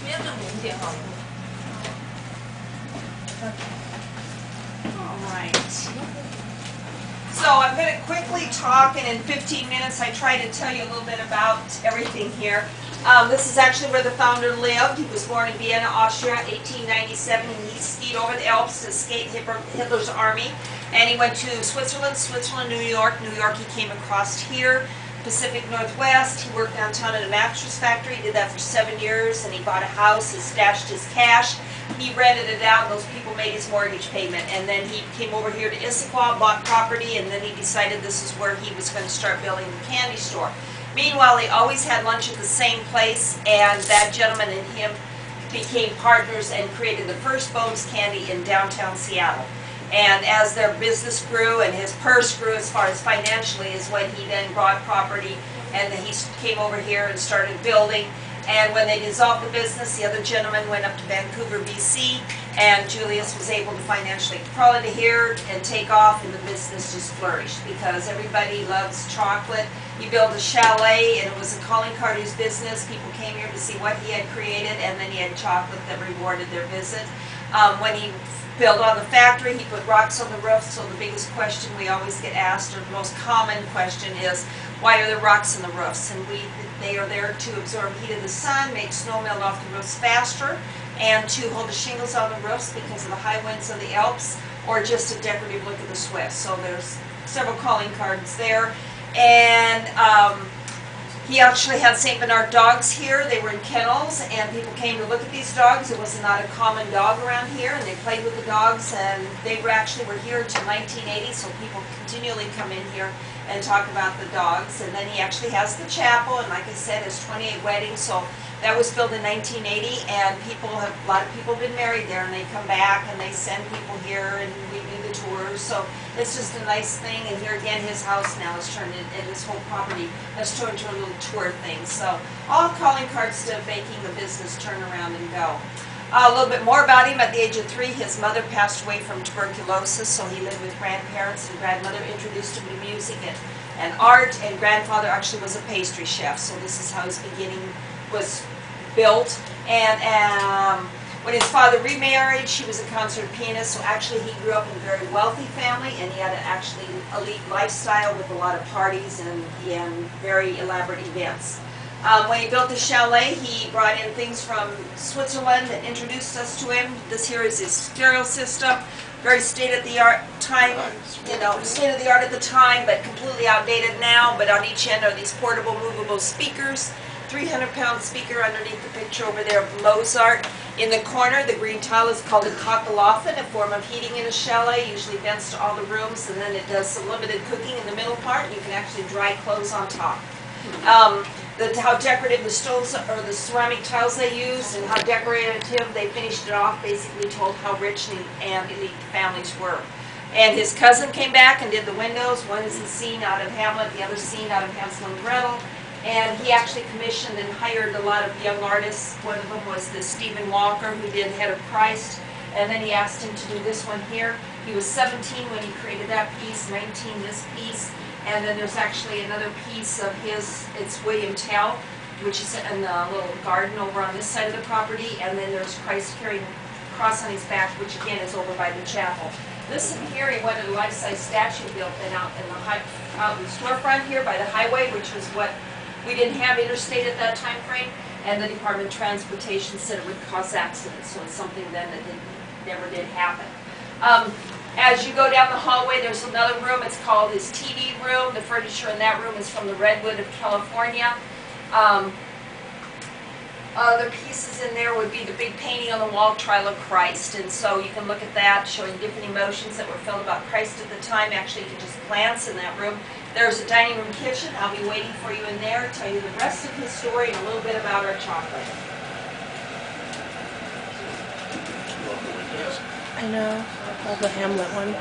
没有这么5点好了。All right. So I'm going to quickly talk, and in 15 minutes I try to tell you a little bit about everything here. This is actually where the founder lived. He was born in Vienna, Austria, 1897, and he skied over the Alps to escape Hitler's army. And he went to Switzerland, New York. New York he came across here, Pacific Northwest. He worked downtown at a mattress factory. He did that for 7 years, and he bought a house. He stashed his cash. He rented it out, and those people made his mortgage payment. And then he came over here to Issaquah, bought property, and then he decided this is where he was going to start building the candy store. Meanwhile, they always had lunch at the same place, and that gentleman and him became partners and created the first Boehms candy in downtown Seattle. And as their business grew and his purse grew as far as financially is when he then bought property, and then he came over here and started building. And when they dissolved the business, the other gentleman went up to Vancouver, BC, and Julius was able to financially crawl into here and take off, and the business just flourished because everybody loves chocolate. He built a chalet, and it was a calling card his business. People came here to see what he had created, and then he had chocolate that rewarded their visit. When he built on the factory, he put rocks on the roof, so the biggest question we always get asked, or the most common question is, why are there rocks in the roofs? And they are there to absorb heat of the sun, make snow melt off the roofs faster, and to hold the shingles on the roofs because of the high winds of the Alps, or just a decorative look of the Swiss. So there's several calling cards there. And he actually had St. Bernard dogs here. They were in kennels, and people came to look at these dogs. It was not a common dog around here, and they played with the dogs, and they were here until 1980, so people continually come in here and talk about the dogs. And then he actually has the chapel, and like I said, his 28 weddings, so that was built in 1980, and a lot of people have been married there, and they come back, and they send people here, and we do the tours, so it's just a nice thing. And here again, his house now is turned into, his whole property has turned into a little tour thing. So all calling cards to making the business turn around and go. A little bit more about him. At the age of 3, his mother passed away from tuberculosis, so he lived with grandparents, and grandmother introduced him to music and art, and grandfather actually was a pastry chef, so this is how his beginning was built. And when his father remarried, she was a concert pianist, so actually he grew up in a very wealthy family, and he had an actually elite lifestyle with a lot of parties and very elaborate events. When he built the chalet, he brought in things from Switzerland and introduced us to him. This here is his stereo system, very state-of-the-art state-of-the-art at the time, but completely outdated now. But on each end are these portable, movable speakers. 300-pound speaker underneath the picture over there of Mozart. In the corner, the green tile is called a kakelhofen, a form of heating in a chalet, usually vents to all the rooms, and then it does some limited cooking in the middle part. You can actually dry clothes on top. How decorative the stoves or the ceramic tiles they used, and how decorative they finished it off, basically told how rich and elite families were. And his cousin came back and did the windows. One is a scene out of Hamlet, the other scene out of Hansel and Gretel. And he actually commissioned and hired a lot of young artists. One of them was this Stephen Walker, who did Head of Christ. And then he asked him to do this one here. He was 17 when he created that piece, 19 this piece. And then there's actually another piece of his, it's William Tell, which is in the little garden over on this side of the property. And then there's Christ carrying a cross on his back, which again is over by the chapel. This in here, he wanted a life-size statue built out in the storefront here by the highway, which was what we didn't have interstate at that time frame, and the Department of Transportation said it would cause accidents, so it's something then that never did happen. As you go down the hallway, there's another room. It's called his TV room. The furniture in that room is from the redwood of California. Other pieces in there would be the big painting on the wall, Trial of Christ. And so you can look at that, showing different emotions that were felt about Christ at the time. Actually, you can just glance in that room. There's a dining room kitchen. I'll be waiting for you in there to tell you the rest of his story and a little bit about our chocolate. I know. All the Hamlet one.